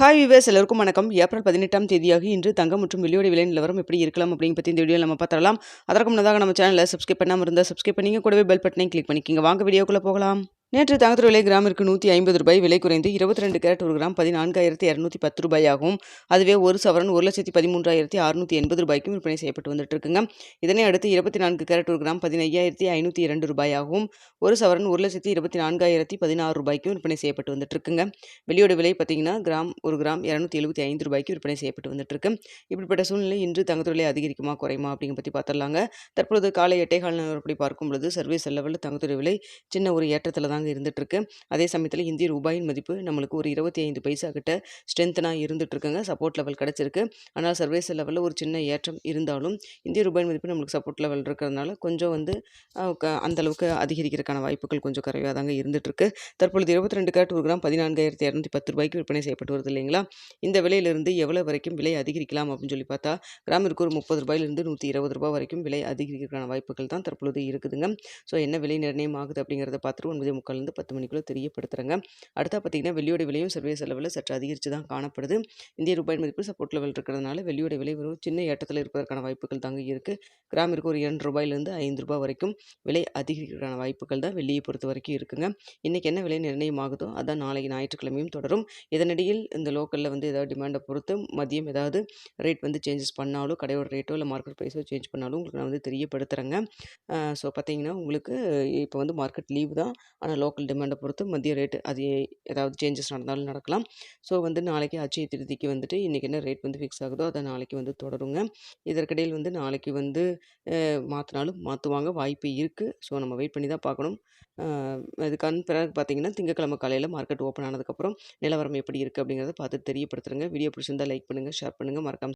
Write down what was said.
Hi viewers எல்லோருக்கும் வணக்கம். April 18ஆம் தேதியாக இன்று தங்கம் மற்றும் வெள்ளியோட விலை நிலவரம் எப்படி இருக்கலாம் அப்படின்னு பற்றி இந்த வீடியோவில் நம்ம பார்த்தரலாம். அதற்கு முன்னதாக நம்ம சேனலை சப்ஸ்கிரைப் பண்ணாமல் இருந்தால் சப்ஸ்கிரைப் பண்ணிங்க, கூடவே பெல் பட்டனையும் கிளிக் பண்ணிக்கிங்க. வாங்க வீடியோக்குள்ளே போகலாம். நேற்று தங்கத்தோட விலை கிராமிற்கு ₹150 விலை குறைந்து 22 கேரட் ஒரு கிராம் 14,210 ஆகும். அதுவே ஒரு சவரன் 1,13,680 ரூபாய்க்கும் விற்பனை செய்யப்பட்டு வந்துட்டு இருக்குங்க. இதனை அடுத்து 24 கேரட் ஒரு கிராம் 15,502 ஆகவும், ஒரு சவரன் 1,24,016 ரூபாய்க்கும் விற்பனை செய்யப்பட்டு வந்துட்டு இருக்குங்க. வெள்ளியோட விலை பார்த்தீங்கன்னா ஒரு கிராம் 275 ரூபாய்க்கு விற்பனை செய்யப்பட்டு வந்துட்டு இருக்கு. இப்படிப்பட்ட சூழ்நிலை இன்று தங்கத்தோட விலை அதிகரிக்குமா குறையுமா அப்படிங்க பற்றி பார்த்துடலாங்க. தற்பொழுது காலை 8:15 நிலவரப்படி பார்க்கும் பொழுது சர்வீஸ் லெவலில் தங்கத்தோட விலை சின்ன ஒரு ஏற்றத்தில் தாங்க இருந்துட்டு இருக்கு. அதே சமயத்தில் இந்திய ரூபாயின் மதிப்பு நம்மளுக்கு ஒரு 25 பைசா கிட்ட ஸ்ட்ரென்த்தனாக இருந்துட்டு இருக்குங்க. சப்போர்ட் லெவல் கிடைச்சிருக்கு. ஆனால் சர்வீஸ் லெவலில் ஒரு சின்ன ஏற்றம் இருந்தாலும் இந்திய ரூபாயின் மதிப்பு நம்மளுக்கு சப்போர்ட் லெவல் இருக்கிறதுனால கொஞ்சம் வந்து அந்த அளவுக்கு அதிகரிக்கிறதுக்கான வாய்ப்புகள் கொஞ்சம் குறைவாக தாங்க இருந்துட்டு இருக்கு. தற்பொழுது 22 கேரட் ஒரு கிராம் 14,210 ரூபாய்க்கு விற்பனை செய்யப்பட்டு வருது இல்லைங்களா. இந்த விலையிலிருந்து எவ்வளவு வரைக்கும் விலை அதிகரிக்கலாம் அப்படின்னு சொல்லி பார்த்தா கிராமிற்கு ஒரு ₹30 ₹120 வரைக்கும் விலை அதிகரிக்கிறதுக்கான வாய்ப்புகள் தான் தற்பொழுது இருக்குதுங்க. ஸோ என்ன விலை நிர்ணயம் ஆகுது அப்படிங்கிறத பார்த்துட்டு 9:45 10 மணிக்குள்ள தெரியப்படுத்துறேங்க. அடுத்தா பார்த்தீங்கன்னா வெள்ளியோட விலையும் சர்வீஸ் லெவலில் சற்று அதிகரித்து தான் காணப்படுது. இந்திய ரூபாய் மதிப்பு சப்போர்ட் லெவல் இருக்கிறதுனால வெள்ளியோட விலை ஒரு சின்ன ஏற்றத்தில் இருப்பதற்கான வாய்ப்புகள் தாங்க இருக்கு. கிராமிற்கு ஒரு ₹2 5 வரைக்கும் விலை அதிகரிக்கிறதுக்கான வாய்ப்புகள் தான் வெள்ளியை பொறுத்த வரைக்கும் இருக்குங்க. இன்னைக்கு என்ன விலை நிர்ணயம் ஆகுதோ அதான் நாளைக்கு ஞாயிற்றுக்கிழமையும் தொடரும். இதனிடையில் இந்த லோக்கலில் வந்து ஏதாவது டிமாண்டை பொறுத்து மதியம் ஏதாவது ரேட் வந்து சேஞ்சஸ் பண்ணாலும் கடையோட ரேட்டோ இல்லை மார்க்கெட் ப்ரைஸோ சேஞ்ச் பண்ணாலும் உங்களுக்கு நான் வந்து தெரியப்படுத்துகிறேங்க. ஸோ பார்த்தீங்கன்னா உங்களுக்கு இப்போ வந்து மார்க்கெட் லீவ் தான். ஆனால் லோக்கல் டிமாண்டை பொறுத்து மதிய ரேட்டு அது ஏதாவது சேஞ்சஸ் நடந்தாலும் நடக்கலாம். ஸோ வந்து நாளைக்கு அட்சய திருதிக்கு வந்துட்டு இன்றைக்கி என்ன ரேட் வந்து ஃபிக்ஸ் ஆகுதோ அதை நாளைக்கு வந்து தொடருங்க. இதற்கிடையில் வந்து நாளைக்கு வந்து மாற்றினாலும் மாற்றுவாங்க, வாய்ப்பு இருக்குது. ஸோ நம்ம வெயிட் பண்ணி தான் பார்க்கணும். இதுக்கான பிறகு பார்த்தீங்கன்னா திங்கட்கிழமை காலையில் மார்க்கெட் ஓப்பன் ஆனதுக்கப்புறம் நிலவரம் எப்படி இருக்குது அப்படிங்கிறத பார்த்து தெரியப்படுத்துகிறேங்க. வீடியோ பிடிச்சிருந்தால் லைக் பண்ணுங்கள், ஷேர் பண்ணுங்கள், மறக்காம